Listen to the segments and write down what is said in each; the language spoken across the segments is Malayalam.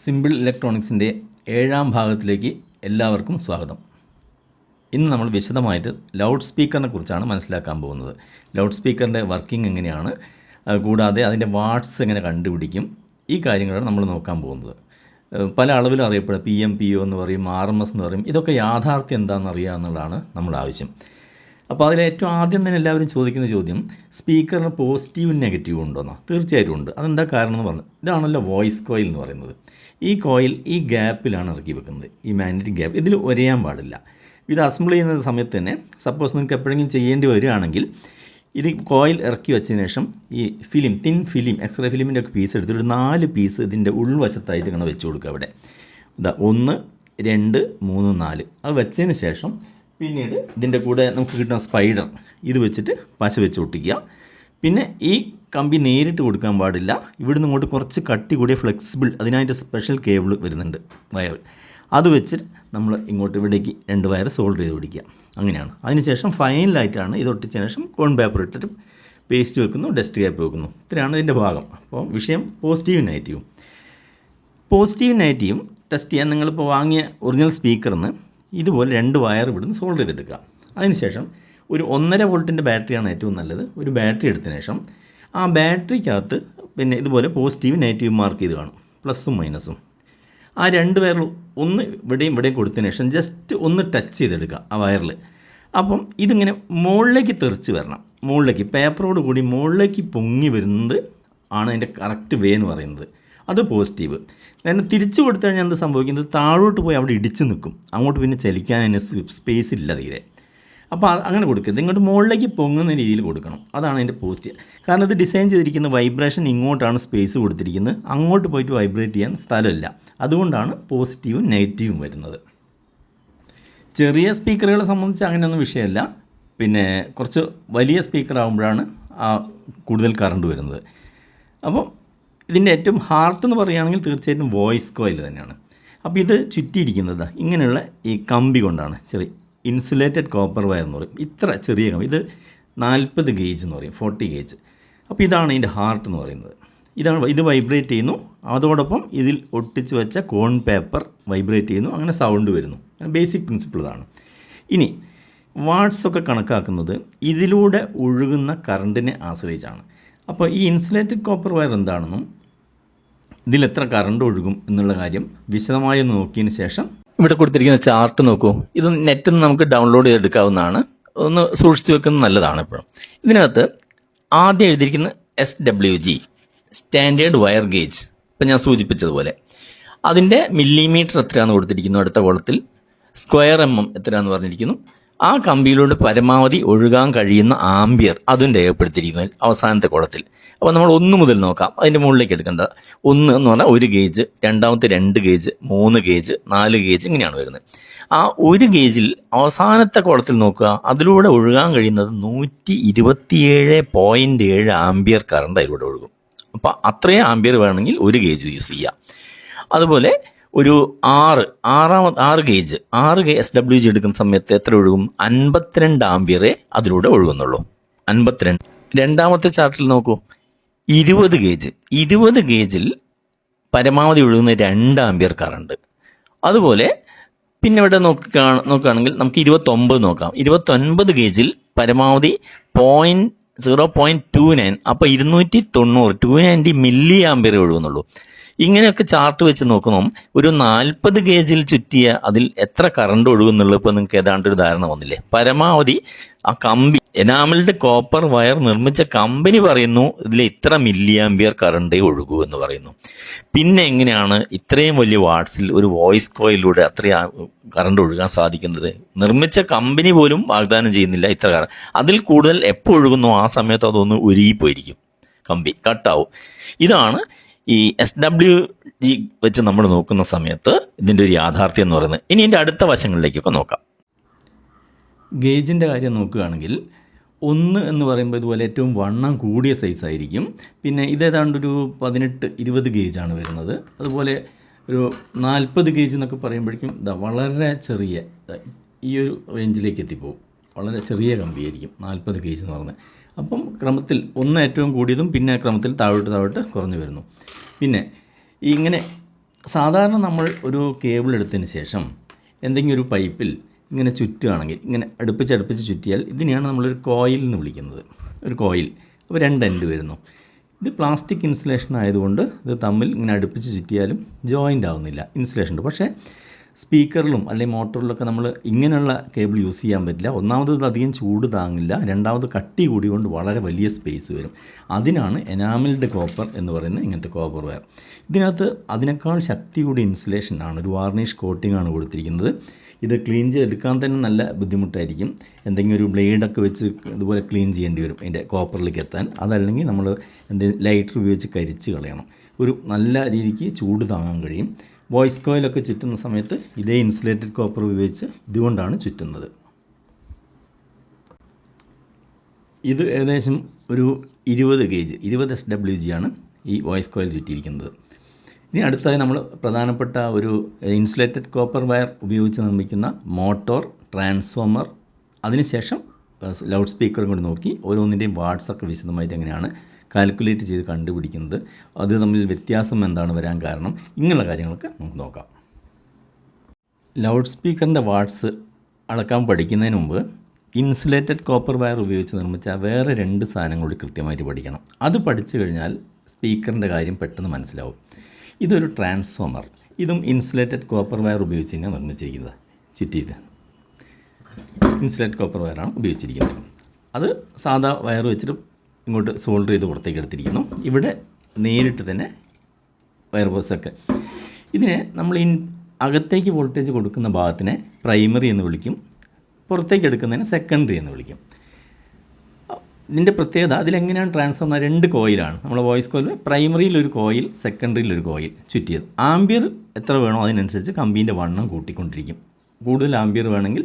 സിമ്പിൾ ഇലക്ട്രോണിക്സിൻ്റെ 7ാം ഭാഗത്തിലേക്ക് എല്ലാവർക്കും സ്വാഗതം. ഇന്ന് നമ്മൾ വിശദമായിട്ട് ലൗഡ് സ്പീക്കറിനെ കുറിച്ചാണ് മനസ്സിലാക്കാൻ പോകുന്നത്. ലൗഡ് സ്പീക്കറിൻ്റെ വർക്കിംഗ് എങ്ങനെയാണ്, കൂടാതെ അതിൻ്റെ വാട്ട്സ് എങ്ങനെ കണ്ടുപിടിക്കും, ഈ കാര്യങ്ങളാണ് നമ്മൾ നോക്കാൻ പോകുന്നത്. പല അളവിലും അറിയപ്പെടുക PM, PO എന്ന് പറയും, RMS എന്ന് പറയും. ഇതൊക്കെ യാഥാർത്ഥ്യം എന്താണെന്ന് അറിയുക എന്നുള്ളതാണ് നമ്മുടെ ആവശ്യം. അപ്പോൾ അതിലേറ്റവും ആദ്യം തന്നെ എല്ലാവരും ചോദിക്കുന്ന ചോദ്യം, സ്പീക്കറിന് പോസിറ്റീവും നെഗറ്റീവും ഉണ്ടോയെന്നോ? തീർച്ചയായിട്ടും ഉണ്ട്. അതെന്താ കാരണം എന്ന് പറഞ്ഞു, ഇതാണല്ലോ വോയിസ് കോയിൽ എന്ന് പറയുന്നത്. ഈ കോയിൽ ഈ ഗ്യാപ്പിലാണ് ഇറക്കി വെക്കുന്നത്, ഈ മാഗ്നറ്റിക് ഗ്യാപ്പ്. ഇതിൽ ഒരയാൻ പാടില്ല. ഇത് അസംബിൾ ചെയ്യുന്ന സമയത്ത് തന്നെ സപ്പോസ് നിങ്ങൾക്ക് എപ്പോഴെങ്കിലും ചെയ്യേണ്ടി വരികയാണെങ്കിൽ ഇത് കോയിൽ ഇറക്കി വെച്ചതിന് ശേഷം ഈ ഫിലിം, തിൻ ഫിലിം, എക്സ്റേ ഫിലിമിൻ്റെ ഒക്കെ പീസ് എടുത്തിട്ട് 4 പീസ് ഇതിൻ്റെ ഉൾവശത്തായിട്ട് ഇങ്ങനെ വെച്ച് കൊടുക്കുക. അവിടെ ഇതാ 1, 2, 3, 4 അത് വെച്ചതിന് ശേഷം പിന്നീട് ഇതിൻ്റെ കൂടെ നമുക്ക് കിട്ടുന്ന സ്പൈഡർ ഇത് വെച്ചിട്ട് പശ വെച്ച് ഒട്ടിക്കുക. പിന്നെ ഈ കമ്പി നേരിട്ട് കൊടുക്കാൻ പാടില്ല. ഇവിടുന്ന് ഇങ്ങോട്ട് കുറച്ച് കട്ടി കൂടിയ ഫ്ലെക്സിബിൾ, അതിനായിട്ട് സ്പെഷ്യൽ കേബിൾ വരുന്നുണ്ട്, വയർ. അത് വെച്ചിട്ട് നമ്മൾ ഇങ്ങോട്ട് ഇവിടേക്ക് 2 വയർ സോൾഡർ ചെയ്ത് പിടിക്കുക. അങ്ങനെയാണ്. അതിനുശേഷം ഫൈനലായിട്ടാണ് ഇത് ഒട്ടിച്ചതിന് ശേഷം കോൺ പേപ്പർ ഇട്ടിട്ട് പേസ്റ്റ് വെക്കുന്നു, ഡസ്റ്റ് ക്യാപ്പ് വെക്കുന്നു. ഇത്രയാണ് ഇതിൻ്റെ ഭാഗം. അപ്പോൾ വിഷയം പോസിറ്റീവും നെഗറ്റീവും. പോസിറ്റീവും നെഗറ്റീവും ടെസ്റ്റ് ചെയ്യാൻ നിങ്ങളിപ്പോൾ വാങ്ങിയ ഒറിജിനൽ സ്പീക്കറിന് ഇതുപോലെ 2 വയർ ഇവിടുന്ന് സോൾഡർ ചെയ്തെടുക്കുക. അതിനുശേഷം ഒരു 1.5 വോൾട്ടിൻ്റെ ബാറ്ററിയാണ് ഏറ്റവും നല്ലത്. ഒരു ബാറ്ററി എടുത്തതിന് ശേഷം ആ ബാറ്ററിക്കകത്ത് പിന്നെ ഇതുപോലെ പോസിറ്റീവ് നെഗറ്റീവ് മാർക്ക് ചെയ്ത് കാണും, പ്ലസും മൈനസും. ആ 2 വയറിൽ ഒന്ന് ഇവിടെയും കൊടുത്തതിന് ശേഷം ജസ്റ്റ് ഒന്ന് ടച്ച് ചെയ്തെടുക്കുക ആ വയറിൽ. അപ്പം ഇതിങ്ങനെ മുകളിലേക്ക് തെറിച്ച് വരണം. മുകളിലേക്ക് പേപ്പറോട് കൂടി മുകളിലേക്ക് പൊങ്ങി വരുന്നത് ആണ് അതിൻ്റെ കറക്റ്റ് വേ എന്ന് പറയുന്നത്. അത് പോസിറ്റീവ്. കാരണം തിരിച്ചു കൊടുത്തു കഴിഞ്ഞാൽ എന്ത് സംഭവിക്കുന്നത്, താഴോട്ട് പോയി അവിടെ ഇടിച്ച് നിൽക്കും. അങ്ങോട്ട് പിന്നെ ചലിക്കാൻ അതിന് സ്പേസ് ഇല്ല തീരെ. അപ്പോൾ അങ്ങനെ കൊടുക്കരുത്. ഇങ്ങോട്ട് മുകളിലേക്ക് പൊങ്ങുന്ന രീതിയിൽ കൊടുക്കണം. അതാണ് അതിൻ്റെ പോസിറ്റീവ്. കാരണം ഇത് ഡിസൈൻ ചെയ്തിരിക്കുന്ന വൈബ്രേഷൻ ഇങ്ങോട്ടാണ് സ്പേസ് കൊടുത്തിരിക്കുന്നത്, അങ്ങോട്ട് പോയിട്ട് വൈബ്രേറ്റ് ചെയ്യാൻ സ്ഥലമില്ല. അതുകൊണ്ടാണ് പോസിറ്റീവും നെഗറ്റീവും വരുന്നത്. ചെറിയ സ്പീക്കറുകളെ സംബന്ധിച്ച് അങ്ങനെയൊന്നും വിഷയമല്ല. പിന്നെ കുറച്ച് വലിയ സ്പീക്കർ ആകുമ്പോഴാണ് കൂടുതൽ കറണ്ട് വരുന്നത്. അപ്പോൾ ഇതിൻ്റെ ഏറ്റവും ഹാർട്ട് എന്ന് പറയുകയാണെങ്കിൽ തീർച്ചയായിട്ടും വോയിസ് കോയിൽ തന്നെയാണ്. അപ്പോൾ ഇത് ചുറ്റിയിരിക്കുന്നത് ഇങ്ങനെയുള്ള ഈ കമ്പി കൊണ്ടാണ്. ചെറിയ ഇൻസുലേറ്റഡ് കോപ്പർ വയർ എന്ന് പറയും. ഇത്ര ചെറിയ കമ്പി, ഇത് 40 ഗേജ് എന്ന് പറയും, 40 ഗേജ്. അപ്പോൾ ഇതാണ് ഇതിൻ്റെ ഹാർട്ട് എന്ന് പറയുന്നത്. ഇത് വൈബ്രേറ്റ് ചെയ്യുന്നു. അതോടൊപ്പം ഇതിൽ ഒട്ടിച്ച് വെച്ച കോൺ പേപ്പർ വൈബ്രേറ്റ് ചെയ്യുന്നു. അങ്ങനെ സൗണ്ട് വരുന്നു. ബേസിക് പ്രിൻസിപ്പിൾ ഇതാണ്. ഇനി വാട്ട്സൊക്കെ കണക്കാക്കുന്നത് ഇതിലൂടെ ഒഴുകുന്ന കറണ്ടിനെ ആശ്രയിച്ചാണ്. അപ്പോൾ ഈ ഇൻസുലേറ്റഡ് കോപ്പർ വയർ എന്താണെന്നും ഇതിലെത്ര കറണ്ട് ഒഴുകും എന്നുള്ള കാര്യം വിശദമായി നോക്കിയതിന് ശേഷം ഇവിടെ കൊടുത്തിരിക്കുന്ന ചാർട്ട് നോക്കൂ. ഇത് നെറ്റിൽ നിന്ന് നമുക്ക് ഡൗൺലോഡ് ചെയ്തെടുക്കാവുന്നതാണ്. ഒന്ന് സൂക്ഷിച്ച് വെക്കുന്നത് നല്ലതാണ്. എപ്പോഴും ഇതിനകത്ത് ആദ്യം എഴുതിയിരിക്കുന്ന SWG, സ്റ്റാൻഡേർഡ് വയർ ഗേജ്. ഇപ്പം ഞാൻ സൂചിപ്പിച്ചതുപോലെ അതിൻ്റെ മില്ലിമീറ്റർ എത്രയാണെന്ന് കൊടുത്തിരിക്കുന്നു. അടുത്ത കോളത്തിൽ സ്ക്വയർ mm എത്രയാണെന്ന് പറഞ്ഞിരിക്കുന്നു. ആ കമ്പിയിലൂടെ പരമാവധി ഒഴുകാൻ കഴിയുന്ന ആംബിയർ അതും രേഖപ്പെടുത്തിയിരിക്കുന്നു അവസാനത്തെ കോളത്തിൽ. അപ്പോൾ നമ്മൾ 1 മുതൽ നോക്കാം. അതിൻ്റെ മുകളിലേക്ക് എടുക്കേണ്ട 1 എന്ന് പറഞ്ഞാൽ 1 ഗേജ്, രണ്ടാമത്തെ 2 ഗേജ്, 3 ഗേജ്, 4 ഗേജ്, ഇങ്ങനെയാണ് വരുന്നത്. ആ 1 ഗേജിൽ അവസാനത്തെ കോളത്തിൽ നോക്കുക, അതിലൂടെ ഒഴുകാൻ കഴിയുന്നത് 127.7 ആംബിയർ കറണ്ട് അതിലൂടെ ഒഴുകും. അപ്പോൾ അത്രയും ആംബിയർ വേണമെങ്കിൽ 1 ഗേജ് യൂസ് ചെയ്യാം. അതുപോലെ ഒരു 6 ഗേജ് SWG എടുക്കുന്ന സമയത്ത് എത്ര ഒഴുകും? 52 ആംബിയറേ അതിലൂടെ ഒഴുകുന്നുള്ളൂ. 52. രണ്ടാമത്തെ ചാർട്ടിൽ നോക്കൂ, 20 ഗേജിൽ പരമാവധി ഒഴുകുന്ന 2 ആംബിയർ കറണ്ട്. അതുപോലെ പിന്നെ ഇവിടെ നോക്കുകയാണെങ്കിൽ നമുക്ക് 29 നോക്കാം. 29 ഗേജിൽ പരമാവധി 0.29, അപ്പോൾ 290 മില്ലി ആംബിയർ ഒഴുകുന്നുള്ളൂ. ഇങ്ങനെയൊക്കെ ചാർട്ട് വെച്ച് നോക്കുമ്പം ഒരു 40 ഗേജിൽ ചുറ്റിയ അതിൽ എത്ര കറണ്ട് ഒഴുകുന്നുള്ളൂ ഇപ്പോൾ നിങ്ങൾക്ക് ഏതാണ്ടൊരു ധാരണ വന്നില്ലേ? പരമാവധി ആ കമ്പി, എനാമൽഡ് കോപ്പർ വയർ നിർമ്മിച്ച കമ്പനി പറയുന്നു ഇതിൽ ഇത്ര മില്ലി ആംബിയർ കറണ്ടേ ഒഴുകൂ എന്ന് പറയുന്നു. പിന്നെ എങ്ങനെയാണ് ഇത്രയും വലിയ വാട്ട്സിൽ ഒരു വോയിസ് കോയിലൂടെ അത്രയും കറണ്ട് ഒഴുകാൻ സാധിക്കുന്നത്? നിർമ്മിച്ച കമ്പനി പോലും വാഗ്ദാനം ചെയ്യുന്നില്ല ഇത്ര കറണ്ട്. അതിൽ കൂടുതൽ എപ്പോൾ ഒഴുകുന്നോ ആ സമയത്ത് അതൊന്ന് ഉരുകിപ്പോയിരിക്കും, കമ്പി കട്ടാവും. ഇതാണ് ഈ SWG വെച്ച് നമ്മൾ നോക്കുന്ന സമയത്ത് ഇതിൻ്റെ ഒരു യാഥാർത്ഥ്യം എന്ന് പറയുന്നത്. ഇനി ഇതിൻ്റെ അടുത്ത വശങ്ങളിലേക്കൊക്കെ നോക്കാം. ഗേജിൻ്റെ കാര്യം നോക്കുകയാണെങ്കിൽ 1 എന്ന് പറയുമ്പോൾ ഇതുപോലെ ഏറ്റവും വണ്ണം കൂടിയ സൈസായിരിക്കും. പിന്നെ ഇതേതാണ്ടൊരു 18-20 ഗേജാണ് വരുന്നത്. അതുപോലെ ഒരു 40 ഗേജ് എന്നൊക്കെ പറയുമ്പോഴേക്കും വളരെ ചെറിയ ഈ ഒരു റേഞ്ചിലേക്ക് എത്തിപ്പോവും. വളരെ ചെറിയ കമ്പിയായിരിക്കും 40 ഗേജ് എന്ന് പറയുന്നത്. അപ്പം ക്രമത്തിൽ 1 ഏറ്റവും കൂടിയതും പിന്നെ ക്രമത്തിൽ താഴോട്ട് കുറഞ്ഞു വരുന്നു. പിന്നെ ഇങ്ങനെ സാധാരണ നമ്മൾ ഒരു കേബിൾ എടുത്തതിന് ശേഷം എന്തെങ്കിലും ഒരു പൈപ്പിൽ ഇങ്ങനെ ചുറ്റുകയാണെങ്കിൽ, ഇങ്ങനെ അടുപ്പിച്ച് ചുറ്റിയാൽ ഇതിനെയാണ് നമ്മളൊരു കോയിൽ എന്ന് വിളിക്കുന്നത്. ഒരു കോയിൽ. അപ്പോൾ 2 എൻഡ് വരുന്നു. ഇത് പ്ലാസ്റ്റിക് ഇൻസുലേഷൻ ആയതുകൊണ്ട് ഇത് തമ്മിൽ ഇങ്ങനെ അടുപ്പിച്ച് ചുറ്റിയാലും ജോയിൻ്റ് ആവുന്നില്ല, ഇൻസുലേഷൻ ഉണ്ട്. പക്ഷേ സ്പീക്കറിലും അല്ലെങ്കിൽ മോട്ടറിലൊക്കെ നമ്മൾ ഇങ്ങനെയുള്ള കേബിൾ യൂസ് ചെയ്യാൻ പറ്റില്ല. ഒന്നാമത് ഇത് അധികം ചൂട് താങ്ങില്ല, രണ്ടാമത് കട്ടി കൂടിയുകൊണ്ട് വളരെ വലിയ സ്പേസ് വരും. അതിനാണ് എനാമിൽഡ് കോപ്പർ എന്ന് പറയുന്ന ഇങ്ങനത്തെ കോപ്പർ വയർ. ഇതിനകത്ത് അതിനേക്കാൾ ശക്തി കൂടി ഇൻസുലേഷനാണ്, ഒരു വാർണിഷ് കോട്ടിംഗ് ആണ് കൊടുത്തിരിക്കുന്നത്. ഇത് ക്ലീൻ ചെയ്തെടുക്കാൻ തന്നെ നല്ല ബുദ്ധിമുട്ടായിരിക്കും. എന്തെങ്കിലും ഒരു ബ്ലേഡൊക്കെ വെച്ച് ഇതുപോലെ ക്ലീൻ ചെയ്യേണ്ടി വരും അതിൻ്റെ കോപ്പറിലേക്ക് എത്താൻ. അതല്ലെങ്കിൽ നമ്മൾ എന്തെങ്കിലും ലൈറ്റർ ഉപയോഗിച്ച് കരിച്ച് കളയണം. ഒരു നല്ല രീതിക്ക് ചൂട് താങ്ങാൻ കഴിയും. വോയിസ് കോയിലൊക്കെ ചുറ്റുന്ന സമയത്ത് ഇതേ ഇൻസുലേറ്റഡ് കോപ്പർ ഉപയോഗിച്ച് ഇതുകൊണ്ടാണ് ചുറ്റുന്നത്. ഇത് ഏകദേശം ഒരു 20 ഗേജ് 20 SWG ആണ് ഈ വോയിസ് കോയിൽ ചുറ്റിയിരിക്കുന്നത്. ഇനി അടുത്തതായി നമ്മൾ പ്രധാനപ്പെട്ട ഒരു ഇൻസുലേറ്റഡ് കോപ്പർ വയർ ഉപയോഗിച്ച് നിർമ്മിക്കുന്ന മോട്ടോർ, ട്രാൻസ്ഫോമർ, അതിനുശേഷം ലൗഡ് സ്പീക്കറും കൂടി നോക്കി ഓരോന്നിൻ്റെയും വാട്ട്സൊക്കെ വിശദമായിട്ട് എങ്ങനെയാണ് കാൽക്കുലേറ്റ് ചെയ്ത് കണ്ടുപിടിക്കുന്നത്, അത് തമ്മിൽ വ്യത്യാസം എന്താണ് വരാൻ കാരണം, ഇങ്ങനെയുള്ള കാര്യങ്ങളൊക്കെ നമുക്ക് നോക്കാം. ലൗഡ് സ്പീക്കറിൻ്റെ വാട്ട്സ് അളക്കാൻ പഠിക്കുന്നതിന് മുമ്പ് ഇൻസുലേറ്റഡ് കോപ്പർ വയർ ഉപയോഗിച്ച് നിർമ്മിച്ച വേറെ 2 സാധനങ്ങൾ കൂടി കൃത്യമായിട്ട് പഠിക്കണം. അത് പഠിച്ചു കഴിഞ്ഞാൽ സ്പീക്കറിൻ്റെ കാര്യം പെട്ടെന്ന് മനസ്സിലാവും. ഇതൊരു ട്രാൻസ്ഫോമർ. ഇതും ഇൻസുലേറ്റഡ് കോപ്പർ വയർ ഉപയോഗിച്ച് തന്നെയാണ് നിർമ്മിച്ചിരിക്കുന്നത്. ചുറ്റിയത് ഇൻസുലേറ്റഡ് കോപ്പർ വയറാണ് ഉപയോഗിച്ചിരിക്കുന്നത്. അത് സാധാ വയർ വെച്ചിട്ട് ഇങ്ങോട്ട് സോൾഡർ ചെയ്ത് പുറത്തേക്ക് എടുത്തിരിക്കുന്നു. ഇവിടെ നേരിട്ട് തന്നെ വയർ ബോക്സൊക്കെ. ഇതിനെ നമ്മൾ അകത്തേക്ക് വോൾട്ടേജ് കൊടുക്കുന്ന ഭാഗത്തിനെ പ്രൈമറി എന്ന് വിളിക്കും, പുറത്തേക്ക് എടുക്കുന്നതിനെ സെക്കൻഡറി എന്ന് വിളിക്കും. ഇതിൻ്റെ പ്രത്യേകത അതിലെങ്ങനെയാണ് ട്രാൻസ്ഫോമർ 2 കോയിലാണ്. നമ്മൾ വോയിസ് കോയിൽ പ്രൈമറിയിലൊരു കോയിൽ, സെക്കൻഡറിയിലൊരു കോയിൽ ചുറ്റിയത്. ആംബിയർ എത്ര വേണോ അതിനനുസരിച്ച് കമ്പീൻ്റെ വണ്ണം കൂട്ടിക്കൊണ്ടിരിക്കും. കൂടുതൽ ആംബിയർ വേണമെങ്കിൽ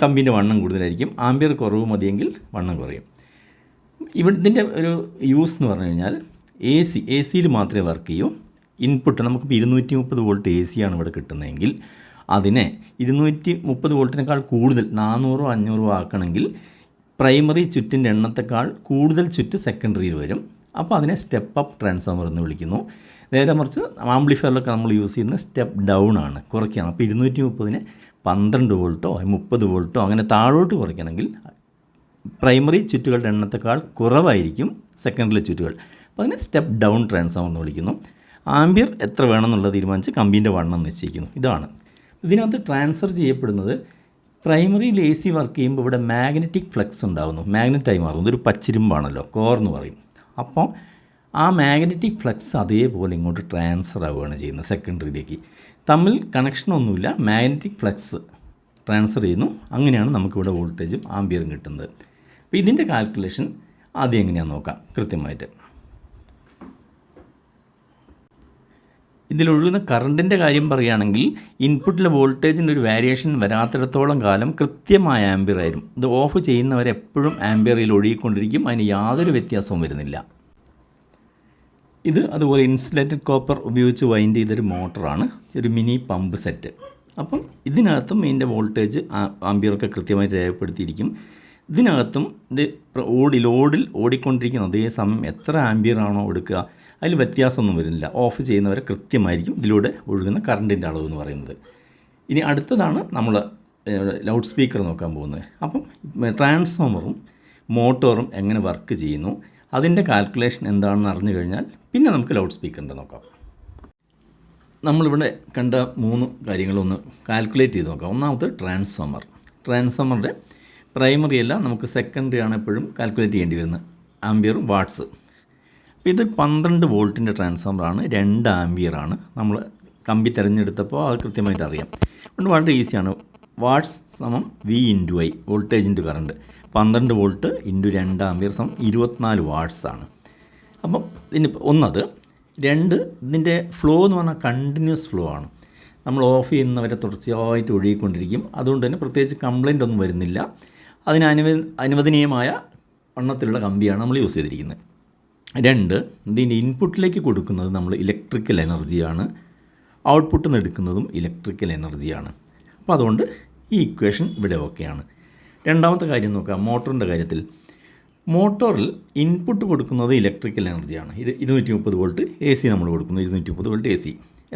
കമ്പീൻ്റെ വണ്ണം കൂടുതലായിരിക്കും, ആംബിയർ കുറവ് മതിയെങ്കിൽ വണ്ണം കുറയും. ഇതിൻ്റെ ഒരു യൂസ് എന്ന് പറഞ്ഞു കഴിഞ്ഞാൽ എ സിയിൽ മാത്രമേ വർക്ക് ചെയ്യൂ. ഇൻപുട്ട് നമുക്കിപ്പോൾ 230 വോൾട്ട് AC ആണ് ഇവിടെ കിട്ടുന്നതെങ്കിൽ അതിനെ 230 വോൾട്ടിനേക്കാൾ കൂടുതൽ 400 500 ആക്കണമെങ്കിൽ പ്രൈമറി ചുറ്റിൻ്റെ എണ്ണത്തെക്കാൾ കൂടുതൽ ചുറ്റ് സെക്കൻഡറിയിൽ വരും. അപ്പോൾ അതിനെ സ്റ്റെപ്പ് അപ്പ് ട്രാൻസ്ഫോമർ എന്ന് വിളിക്കുന്നു. നേരെ മറിച്ച് ആംപ്ലിഫയറിലൊക്കെ നമ്മൾ യൂസ് ചെയ്യുന്ന സ്റ്റെപ്പ് ഡൗൺ ആണ്, കുറയ്ക്കുകയാണ്. അപ്പോൾ 230നെ 12 വോൾട്ടോ 30 വോൾട്ടോ അങ്ങനെ താഴോട്ട് കുറയ്ക്കണമെങ്കിൽ പ്രൈമറി ചുറ്റുകളുടെ എണ്ണത്തെക്കാൾ കുറവായിരിക്കും സെക്കൻഡറി ചുറ്റുകൾ. അപ്പോൾ അതിനെ സ്റ്റെപ്പ് ഡൗൺ ട്രാൻസ്ഫോമർ എന്ന് വിളിക്കുന്നു. ആംബിയർ എത്ര വേണമെന്നുള്ളത് തീരുമാനിച്ച് കമ്പീൻ്റെ വണ്ണം നിശ്ചയിക്കുന്നു. ഇതാണ് ഇതിനകത്ത് ട്രാൻസ്ഫർ ചെയ്യപ്പെടുന്നത്. പ്രൈമറിയിൽ AC വർക്ക് ചെയ്യുമ്പോൾ ഇവിടെ മാഗ്നറ്റിക് ഫ്ലക്സ് ഉണ്ടാകുന്നു, മാഗ്നറ്റായി മാറുന്നു. ഇതൊരു പച്ചിരുമ്പാണല്ലോ, കോർ എന്ന് പറയും. അപ്പോൾ ആ മാഗ്നറ്റിക് ഫ്ലക്സ് അതേപോലെ ഇങ്ങോട്ട് ട്രാൻസ്ഫർ ആവുകയാണ് ചെയ്യുന്നത് സെക്കൻഡറിയിലേക്ക്. തമ്മിൽ കണക്ഷനൊന്നുമില്ല, മാഗ്നറ്റിക് ഫ്ലക്സ് ട്രാൻസ്ഫർ ചെയ്യുന്നു. അങ്ങനെയാണ് നമുക്കിവിടെ വോൾട്ടേജും ആംബിയറും കിട്ടുന്നത്. അപ്പോൾ ഇതിൻ്റെ കാൽക്കുലേഷൻ ആദ്യം എങ്ങനെയാണെന്ന് നോക്കാം കൃത്യമായിട്ട്. ഇതിലൊഴുകുന്ന കറണ്ടിൻ്റെ കാര്യം പറയുകയാണെങ്കിൽ ഇൻപുട്ടിലെ വോൾട്ടേജിൻ്റെ ഒരു വേരിയേഷൻ വരാത്തിടത്തോളം കാലം കൃത്യമായ ആംബിയർ ആയിരുന്നു. ഇത് ഓഫ് ചെയ്യുന്നവരെപ്പോഴും ആംബിയറിൽ ഒഴുകിക്കൊണ്ടിരിക്കും, അതിന് യാതൊരു വ്യത്യാസവും വരുന്നില്ല. ഇത് അതുപോലെ ഇൻസുലേറ്റഡ് കോപ്പർ ഉപയോഗിച്ച് വൈൻഡ് ചെയ്തൊരു മോട്ടറാണ്, ഒരു മിനി പമ്പ് സെറ്റ്. അപ്പം ഇതിനകത്തും ഇതിൻ്റെ വോൾട്ടേജ് ആംബിയറൊക്കെ കൃത്യമായിട്ട് രേഖപ്പെടുത്തിയിരിക്കും. ഇതിനകത്തും ഇത് ലോഡിൽ ഓടിക്കൊണ്ടിരിക്കുന്ന അതേ സമയം എത്ര ആംബിയർ ആണോ എടുക്കുക അതിൽ വ്യത്യാസമൊന്നും വരുന്നില്ല. ഓഫ് ചെയ്യുന്നവരെ കൃത്യമായിരിക്കും ഇതിലൂടെ ഒഴുകുന്ന കറണ്ടിൻ്റെ അളവ് എന്ന് പറയുന്നത്. ഇനി അടുത്തതാണ് നമ്മൾ ലൗഡ് സ്പീക്കർ നോക്കാൻ പോകുന്നത്. അപ്പം ട്രാൻസ്ഫോമറും മോട്ടോറും എങ്ങനെ വർക്ക് ചെയ്യുന്നു, അതിൻ്റെ കാൽക്കുലേഷൻ എന്താണെന്ന് അറിഞ്ഞു കഴിഞ്ഞാൽ പിന്നെ നമുക്ക് ലൗഡ് സ്പീക്കറിൻ്റെ നോക്കാം. നമ്മളിവിടെ കണ്ട 3 കാര്യങ്ങളൊന്ന് കാൽക്കുലേറ്റ് ചെയ്ത് നോക്കാം. ഒന്നാമത് ട്രാൻസ്ഫോമറിൻ്റെ പ്രൈമറി അല്ല, നമുക്ക് സെക്കൻഡറി ആണ് എപ്പോഴും കാൽക്കുലേറ്റ് ചെയ്യേണ്ടി വരുന്നത്, ആംബിയറും വാട്ട്സ്. അപ്പോൾ ഇത് 12 വോൾട്ടിൻ്റെ ട്രാൻസ്ഫോമറാണ്, 2 ആംബിയറാണ്. നമ്മൾ കമ്പി തിരഞ്ഞെടുത്തപ്പോൾ അത് കൃത്യമായിട്ട് അറിയാം. അതുകൊണ്ട് വളരെ ഈസിയാണ്. വാട്ട്സ് സമം V × I, voltage into current. 12 volt into 2 ampere സമം 24 വാട്ട്സ് ആണ്. അപ്പം ഇതിന് ഒന്നത്. 2 ഇതിൻ്റെ ഫ്ലോ എന്ന് പറഞ്ഞാൽ കണ്ടിന്യൂസ് ഫ്ലോ ആണ്. നമ്മൾ ഓഫ് ചെയ്യുന്നവരെ തുടർച്ചയായിട്ട് ഒഴുകിക്കൊണ്ടിരിക്കും. അതുകൊണ്ട് തന്നെ പ്രത്യേകിച്ച് കംപ്ലൈൻ്റ് ഒന്നും വരുന്നില്ല. അതിന് അനുവദനീയമായ വണ്ണത്തിലുള്ള കമ്പിയാണ് നമ്മൾ യൂസ് ചെയ്തിരിക്കുന്നത്. 2 ഇതിൻ്റെ ഇൻപുട്ടിലേക്ക് കൊടുക്കുന്നത് നമ്മൾ ഇലക്ട്രിക്കൽ എനർജിയാണ്, ഔട്ട്പുട്ടിൽ നിന്ന് എടുക്കുന്നതും ഇലക്ട്രിക്കൽ എനർജിയാണ്. അപ്പോൾ അതുകൊണ്ട് ഈ ഇക്വേഷൻ ഇവിടെ ഓക്കെയാണ്. രണ്ടാമത്തെ കാര്യം നോക്കാം. മോട്ടറിൻ്റെ കാര്യത്തിൽ മോട്ടോറിൽ ഇൻപുട്ട് കൊടുക്കുന്നത് ഇലക്ട്രിക്കൽ എനർജിയാണ്. 230 വോൾട്ട് AC നമ്മൾ കൊടുക്കുന്നു, 230 വോൾട്ട് AC.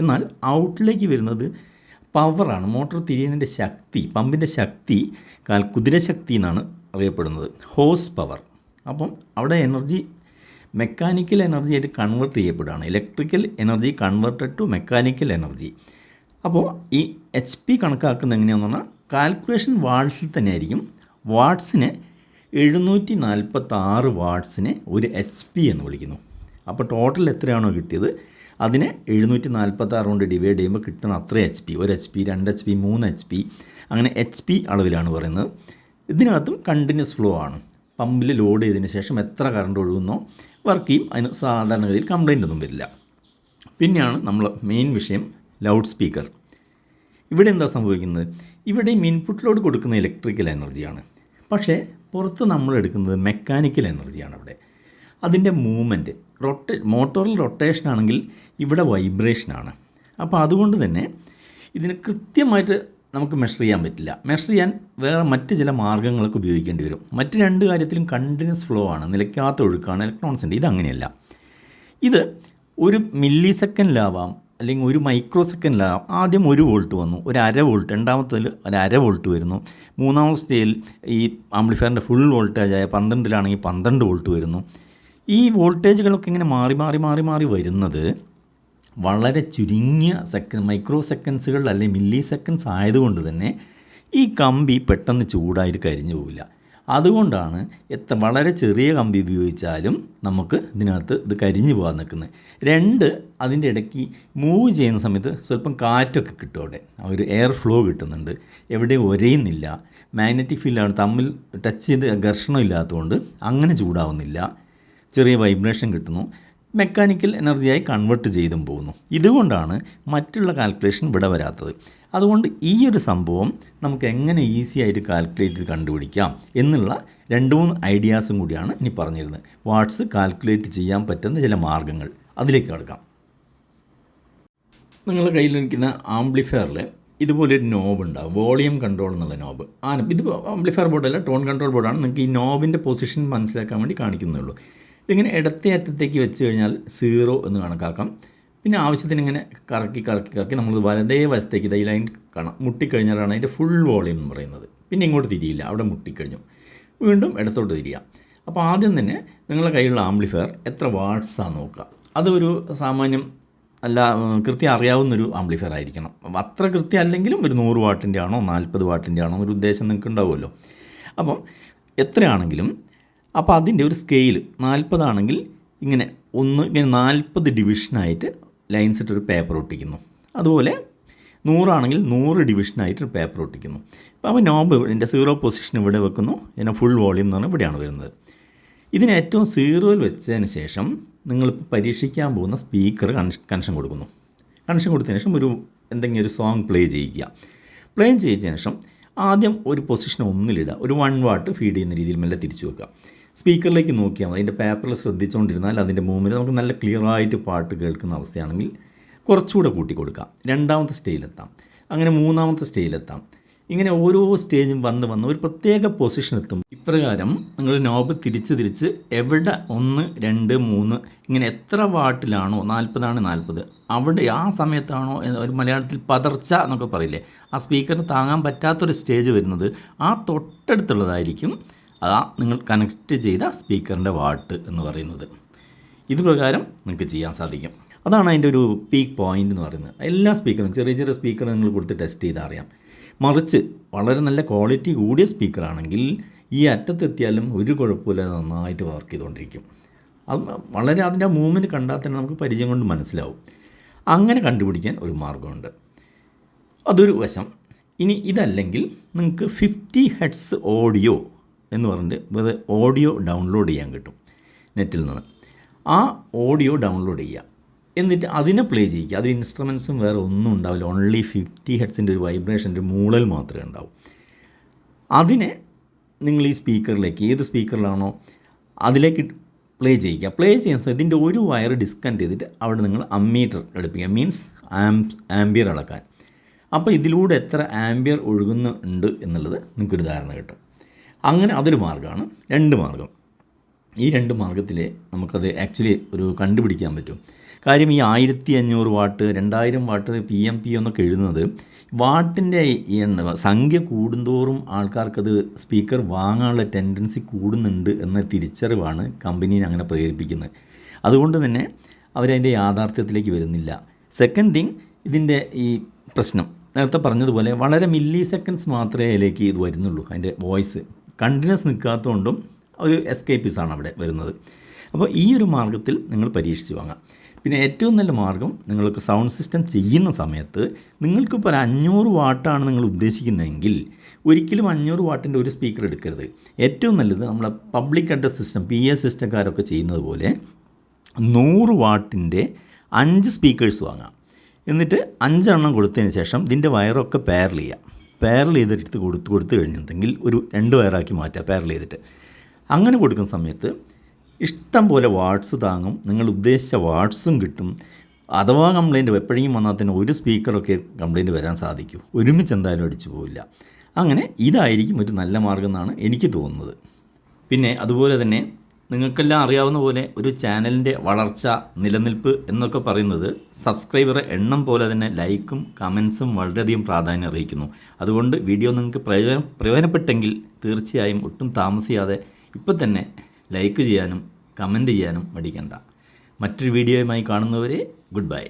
എന്നാൽ ഔട്ടിലേക്ക് വരുന്നത് പവറാണ്. മോട്ടോർ തിരിയുന്നതിൻ്റെ ശക്തി, പമ്പിൻ്റെ ശക്തി കുതിരശക്തി എന്നാണ് അറിയപ്പെടുന്നത്, ഹോഴ്സ് പവർ. അപ്പം അവിടെ എനർജി മെക്കാനിക്കൽ എനർജി ആയിട്ട് കൺവേർട്ട് ചെയ്യപ്പെടുകയാണ്. Electrical energy converted to mechanical energy. അപ്പോൾ ഈ എച്ച് പി കണക്കാക്കുന്നത് എങ്ങനെയാണെന്ന് പറഞ്ഞാൽ കാൽക്കുലേഷൻ വാട്ട്സിൽ തന്നെ ആയിരിക്കും. വാട്ട്സിനെ 746 വാട്ട്സിനെ ഒരു എച്ച് പി എന്ന് വിളിക്കുന്നു. അപ്പോൾ ടോട്ടൽ എത്രയാണോ കിട്ടിയത് അതിനെ 746 കൊണ്ട് ഡിവൈഡ് ചെയ്യുമ്പോൾ കിട്ടുന്ന അത്ര H P, 1 H P, 2 H P, 3 H P, അങ്ങനെ എച്ച് പി അളവിലാണ് പറയുന്നത്. ഇതിനകത്തും കണ്ടിന്യൂസ് ഫ്ലോ ആണ്. പമ്പിൽ ലോഡ് ചെയ്തതിന് ശേഷം എത്ര കറണ്ട് ഒഴുകുന്നോ വർക്ക് ചെയ്യും. അതിന് സാധാരണഗതിയിൽ കംപ്ലൈൻ്റ് ഒന്നും വരില്ല. പിന്നെയാണ് നമ്മൾ മെയിൻ വിഷയം ലൗഡ് സ്പീക്കർ. ഇവിടെ എന്താ സംഭവിക്കുന്നത്? ഇവിടെയും ഇൻപുട്ട് ലോഡ് കൊടുക്കുന്ന ഇലക്ട്രിക്കൽ എനർജിയാണ്, പക്ഷേ പുറത്ത് നമ്മൾ എടുക്കുന്നത് മെക്കാനിക്കൽ എനർജിയാണ്. അവിടെ അതിൻ്റെ മൂവ്മെൻറ്റ് മോട്ടോറിൽ റൊട്ടേഷൻ ആണെങ്കിൽ ഇവിടെ വൈബ്രേഷനാണ്. അപ്പോൾ അതുകൊണ്ട് തന്നെ ഇതിന് കൃത്യമായിട്ട് നമുക്ക് മെഷർ ചെയ്യാൻ പറ്റില്ല. മെഷർ ചെയ്യാൻ വേറെ മറ്റ് ചില മാർഗ്ഗങ്ങളൊക്കെ ഉപയോഗിക്കേണ്ടി വരും. മറ്റ് രണ്ട് കാര്യത്തിലും കണ്ടിന്യൂസ് ഫ്ലോ ആണ്, നിലയ്ക്കാത്ത ഒഴുക്കാണ് ഇലക്ട്രോൺസിൻ്റെ. ഇതങ്ങനെയല്ല. ഇത് ഒരു മില്ലി സെക്കൻഡിലാവാം, അല്ലെങ്കിൽ ഒരു മൈക്രോ സെക്കൻഡിലാവാം. ആദ്യം 1 വോൾട്ട് വന്നു, ഒരു 1/2 വോൾട്ട്, രണ്ടാമത്തേൽ ഒരു 1/2 വോൾട്ട് വരുന്നു, മൂന്നാമത്തെ സ്റ്റേജിൽ ഈ ആംപ്ലിഫയറിൻ്റെ ഫുൾ വോൾട്ടേജായ 12-ലാണെങ്കിൽ 12 വോൾട്ട് വരുന്നു. ഈ വോൾട്ടേജുകളൊക്കെ ഇങ്ങനെ മാറി മാറി മാറി മാറി വരുന്നത് വളരെ ചുരുങ്ങിയ മൈക്രോ സെക്കൻഡ്സുകൾ അല്ലെങ്കിൽ മില്ലി സെക്കൻഡ്സ് ആയതുകൊണ്ട് തന്നെ ഈ കമ്പി പെട്ടെന്ന് ചൂടായിട്ട് കരിഞ്ഞു പോവില്ല. അതുകൊണ്ടാണ് വളരെ ചെറിയ കമ്പി ഉപയോഗിച്ചാലും നമുക്ക് ഇതിനകത്ത് ഇത് കരിഞ്ഞു പോകാൻ നിൽക്കുന്നത്. 2, അതിൻ്റെ ഇടയ്ക്ക് മൂവ് ചെയ്യുന്ന സമയത്ത് സ്വല്പം കാറ്റൊക്കെ കിട്ടും. അവിടെ ഒരു എയർ ഫ്ലോ കിട്ടുന്നുണ്ട്, എവിടെയും ഒരയുന്നില്ല. മാഗ്നറ്റിക് ഫീൽഡാണ്, തമ്മിൽ ടച്ച് ചെയ്ത് ഘർഷണം ഇല്ലാത്തതുകൊണ്ട് അങ്ങനെ ചൂടാവുന്നില്ല, ചെറിയ വൈബ്രേഷൻ കിട്ടുന്നു, മെക്കാനിക്കൽ എനർജിയായി കൺവേർട്ട് ചെയ്തും പോകുന്നു. ഇതുകൊണ്ടാണ് മറ്റുള്ള കാൽക്കുലേഷൻ ഇവിടെ വരാത്തത്. അതുകൊണ്ട് ഈ ഒരു സംഭവം നമുക്ക് എങ്ങനെ ഈസി ആയിട്ട് കാൽക്കുലേറ്റ് ചെയ്ത് കണ്ടുപിടിക്കാം എന്നുള്ള 2-3 ഐഡിയാസും കൂടിയാണ് ഇനി പറഞ്ഞിരുന്നത്. വാട്ട്സ് കാൽക്കുലേറ്റ് ചെയ്യാൻ പറ്റുന്ന ചില മാർഗ്ഗങ്ങൾ, അതിലേക്ക് കിടക്കാം. നിങ്ങളുടെ കയ്യിലിരിക്കുന്ന ആംപ്ലിഫയറിൽ ഇതുപോലൊരു നോബ് ഉണ്ടാവും, വോളിയം കൺട്രോൾ എന്നുള്ള നോബ്. ഇത് ആംപ്ലിഫയർ ബോർഡല്ല, ടോൺ കൺട്രോൾ ബോർഡാണ്. നിങ്ങൾക്ക് ഈ നോബിൻ്റെ പൊസിഷൻ മനസ്സിലാക്കാൻ വേണ്ടി കാണിക്കുന്നുള്ളൂ. ഇതിങ്ങനെ ഇടത്തെ അറ്റത്തേക്ക് വെച്ച് കഴിഞ്ഞാൽ 0 എന്ന് കണക്കാക്കാം. പിന്നെ ആവശ്യത്തിന് ഇങ്ങനെ കറക്കി കറക്കി കറക്കി നമ്മൾ വലതേ വശത്തേക്ക് ഈ ലൈൻ കാണാം, മുട്ടിക്കഴിഞ്ഞാലാണ് അതിൻ്റെ ഫുൾ വോളിയം എന്ന് പറയുന്നത്. പിന്നെ ഇങ്ങോട്ട് തിരിയില്ല, അവിടെ മുട്ടിക്കഴിഞ്ഞു, വീണ്ടും ഇടത്തോട്ട് തിരിയാം. അപ്പോൾ ആദ്യം തന്നെ നിങ്ങളുടെ കയ്യിലുള്ള ആംപ്ലിഫയർ എത്ര വാട്ട്സാണ് നോക്കുക. അതൊരു സാമാന്യം അല്ല കൃത്യം അറിയാവുന്നൊരു ആംപ്ലിഫയർ ആയിരിക്കണം. അത്ര കൃത്യം അല്ലെങ്കിലും ഒരു 100 വാട്ടിൻ്റെ ആണോ 40 വാട്ടിൻ്റെ ആണോ ഒരു ഉദ്ദേശം നിങ്ങൾക്ക് ഉണ്ടാവുമല്ലോ. അപ്പം എത്രയാണെങ്കിലും അപ്പോൾ അതിൻ്റെ ഒരു സ്കെയിൽ 40 ആണെങ്കിൽ ഇങ്ങനെ ഇങ്ങനെ 40 ഡിവിഷനായിട്ട് ലൈൻസ് ഇട്ടൊരു പേപ്പർ ഒട്ടിക്കുന്നു. അതുപോലെ 100 ആണെങ്കിൽ 100 ഡിവിഷനായിട്ടൊരു പേപ്പർ ഒട്ടിക്കുന്നു. അപ്പോൾ നോബ് ഇതിൻ്റെ 0 പൊസിഷൻ ഇവിടെ വെക്കുന്നു, ഇതിനെ ഫുൾ വോളിയം എന്ന് പറഞ്ഞാൽ ഇവിടെയാണ് വരുന്നത്. ഇതിന് ഏറ്റവും 0-ൽ വെച്ചതിന് ശേഷം നിങ്ങളിപ്പോൾ പരീക്ഷിക്കാൻ പോകുന്ന സ്പീക്കർ കണക്ഷൻ കൊടുക്കുന്നു. കണക്ഷൻ കൊടുത്തതിന് ശേഷം എന്തെങ്കിലും ഒരു സോങ് പ്ലേ ചെയ്യിക്കുക. പ്ലേ ചെയ്തതിന് ശേഷം ആദ്യം ഒരു പൊസിഷൻ 1-ലിടുക, ഒരു 1 വാട്ട് ഫീഡ് ചെയ്യുന്ന രീതിയിൽ മെല്ലെ തിരിച്ചു വെക്കുക. സ്പീക്കറിലേക്ക് നോക്കിയാൽ മതി. അതിൻ്റെ പേപ്പറിൽ ശ്രദ്ധിച്ചുകൊണ്ടിരുന്നാൽ അതിൻ്റെ മൂവ്മെൻറ്റ് നമുക്ക് നല്ല ക്ലിയറായിട്ട് പാട്ട് കേൾക്കുന്ന അവസ്ഥയാണെങ്കിൽ കുറച്ചുകൂടെ കൂട്ടി കൊടുക്കാം. 2ാമത്തെ സ്റ്റേജിലെത്താം, അങ്ങനെ 3ാമത്തെ സ്റ്റേജിലെത്താം. ഇങ്ങനെ ഓരോ സ്റ്റേജും വന്ന് ഒരു പ്രത്യേക പൊസിഷൻ എത്തും. ഇപ്രകാരം നിങ്ങൾ നോബ് തിരിച്ച് എവിടെ 1, 2, 3 ഇങ്ങനെ എത്ര വാട്ടിലാണോ 40 40 അവിടെ ആ സമയത്താണോ ഒരു മലയാളത്തിൽ പതർച്ച എന്നൊക്കെ പറയില്ലേ, ആ സ്പീക്കറിന് താങ്ങാൻ പറ്റാത്തൊരു സ്റ്റേജ് വരുന്നത് ആ തൊട്ടടുത്തുള്ളതായിരിക്കും നിങ്ങൾ കണക്റ്റ് ചെയ്ത സ്പീക്കറിൻ്റെ വാട്ട് എന്ന് പറയുന്നത്. ഇത് പ്രകാരം നിങ്ങൾക്ക് ചെയ്യാൻ സാധിക്കും. അതാണ് അതിൻ്റെ ഒരു പീക്ക് പോയിൻ്റ് എന്ന് പറയുന്നത്. എല്ലാ സ്പീക്കറും ചെറിയ ചെറിയ സ്പീക്കർ നിങ്ങൾ കൊടുത്ത് ടെസ്റ്റ് ചെയ്താൽ അറിയാം. മറിച്ച് വളരെ നല്ല ക്വാളിറ്റി കൂടിയ സ്പീക്കറാണെങ്കിൽ ഈ അറ്റത്തെത്തിയാലും ഒരു കുഴപ്പമില്ലാതെ നന്നായിട്ട് വർക്ക് ചെയ്തുകൊണ്ടിരിക്കും. അത് വളരെ അതിൻ്റെ മൂവ്മെൻറ്റ് കണ്ടാൽ തന്നെ നമുക്ക് പരിചയം കൊണ്ട് മനസ്സിലാവും. അങ്ങനെ കണ്ടുപിടിക്കാൻ ഒരു മാർഗ്ഗമുണ്ട്. അതൊരു വശം. ഇനി ഇതല്ലെങ്കിൽ നിങ്ങൾക്ക് 50 ഹെർട്സ് ഓഡിയോ എന്ന് പറഞ്ഞിട്ട് വെറുതെ ഓഡിയോ ഡൗൺലോഡ് ചെയ്യാൻ കിട്ടും നെറ്റിൽ നിന്ന്. ആ ഓഡിയോ ഡൗൺലോഡ് ചെയ്യുക, എന്നിട്ട് അതിനെ പ്ലേ ചെയ്യിക്കുക. അത് ഇൻസ്ട്രുമെൻസും വേറെ ഒന്നും ഉണ്ടാവില്ല, ഓൺലി 50 ഹെർട്സിൻ്റെ ഒരു വൈബ്രേഷൻ്റെ ഒരു മൂളൽ മാത്രമേ ഉണ്ടാവൂ. അതിനെ നിങ്ങൾ ഈ സ്പീക്കറിലേക്ക്, ഏത് സ്പീക്കറിലാണോ അതിലേക്ക് പ്ലേ ചെയ്യിക്കുക. പ്ലേ ചെയ്യുന്ന ഇതിൻ്റെ ഒരു വയർ ഡിസ്കണക്ട് ചെയ്തിട്ട് അവിടെ നിങ്ങൾ അമ്മീറ്റർ ഘടിപ്പിക്കുക, മീൻസ് ആംബിയർ അളക്കാൻ. അപ്പോൾ ഇതിലൂടെ എത്ര ആംബിയർ ഒഴുകുന്നുണ്ട് എന്നുള്ളത് നിങ്ങൾക്കൊരു ധാരണ കിട്ടും. അങ്ങനെ അതൊരു മാർഗ്ഗമാണ്. 2 മാർഗ്ഗം. ഈ 2 മാർഗ്ഗത്തിൽ നമുക്കത് ആക്ച്വലി ഒരു കണ്ടുപിടിക്കാൻ പറ്റും. കാര്യം ഈ 1500 വാട്ട് 2000 വാട്ട് PMP എന്നൊക്കെ എഴുതുന്നത് വാട്ടിൻ്റെ സംഖ്യ കൂടുന്തോറും ആൾക്കാർക്കത് സ്പീക്കർ വാങ്ങാനുള്ള ടെൻഡൻസി കൂടുന്നുണ്ട് എന്ന തിരിച്ചറിവാണ് കമ്പനീനെ അങ്ങനെ പ്രേരിപ്പിക്കുന്നത്. അതുകൊണ്ട് തന്നെ അവരതിൻ്റെ യാഥാർത്ഥ്യത്തിലേക്ക് വരുന്നില്ല. സെക്കൻഡ് തിങ്, ഇതിൻ്റെ ഈ പ്രശ്നം നേരത്തെ പറഞ്ഞതുപോലെ വളരെ മില്ലി സെക്കൻഡ്സ് മാത്രമേ അതിലേക്ക് ഇത് വരുന്നുള്ളൂ. അതിൻ്റെ വോയിസ് കണ്ടിന്യൂസ് നിൽക്കാത്തതുകൊണ്ടും ഒരു എസ്കേപ്പിസാണ് അവിടെ വരുന്നത്. അപ്പോൾ ഈ ഒരു മാർഗ്ഗത്തിൽ നിങ്ങൾ പരീക്ഷിച്ച് വാങ്ങാം. പിന്നെ ഏറ്റവും നല്ല മാർഗ്ഗം, നിങ്ങൾക്ക് സൗണ്ട് സിസ്റ്റം ചെയ്യുന്ന സമയത്ത് നിങ്ങൾക്കിപ്പോൾ ഒരു 500 വാട്ടാണ് നിങ്ങൾ ഉദ്ദേശിക്കുന്നതെങ്കിൽ ഒരിക്കലും 500 വാട്ടിൻ്റെ ഒരു സ്പീക്കർ എടുക്കരുത്. ഏറ്റവും നല്ലത് നമ്മളെ പബ്ലിക് അഡ്രസ് സിസ്റ്റം PA സിസ്റ്റക്കാരൊക്കെ ചെയ്യുന്നത് പോലെ 100 വാട്ടിൻ്റെ 5 സ്പീക്കേഴ്സ് വാങ്ങാം. എന്നിട്ട് 5 എണ്ണം കൊടുത്തതിന് ശേഷം ഇതിൻ്റെ വയറൊക്കെ പാരൽ ചെയ്യാം. പാരൽ ചെയ്തെടുത്ത് കൊടുത്തു കഴിഞ്ഞിട്ടുണ്ടെങ്കിൽ ഒരു 2 വയറാക്കി മാറ്റുക പാരൽ ചെയ്തിട്ട്. അങ്ങനെ കൊടുക്കുന്ന സമയത്ത് ഇഷ്ടം പോലെ വാട്ട്സ് താങ്ങും, നിങ്ങൾ ഉദ്ദേശിച്ച വാട്ട്സും കിട്ടും. അഥവാ കംപ്ലയിൻറ്റ് എപ്പോഴെങ്കിലും വന്നാൽ തന്നെ ഒരു സ്പീക്കറൊക്കെ കംപ്ലയിൻറ്റ് വരാൻ സാധിക്കൂ. ഒരുമിച്ച് എന്തായാലും അടിച്ചു പോവില്ല. അങ്ങനെ ഇതായിരിക്കും ഒരു നല്ല മാർഗ്ഗം എന്നാണ് എനിക്ക് തോന്നുന്നത്. പിന്നെ അതുപോലെ തന്നെ നിങ്ങൾക്കെല്ലാം അറിയാവുന്ന പോലെ ഒരു ചാനലിൻ്റെ വളർച്ച, നിലനിൽപ്പ് എന്നൊക്കെ പറയുന്നത് സബ്സ്ക്രൈബറെ എണ്ണം പോലെ തന്നെ ലൈക്കും കമൻസും വളരെയധികം പ്രാധാന്യം അറിയിക്കുന്നു. അതുകൊണ്ട് വീഡിയോ നിങ്ങൾക്ക് പ്രയോജനപ്പെട്ടെങ്കിൽ തീർച്ചയായും ഒട്ടും താമസിയാതെ ഇപ്പം തന്നെ ലൈക്ക് ചെയ്യാനും കമൻറ്റ് ചെയ്യാനും മടിക്കണ്ട. മറ്റൊരു വീഡിയോയുമായി കാണുന്നവരെ ഗുഡ് ബൈ.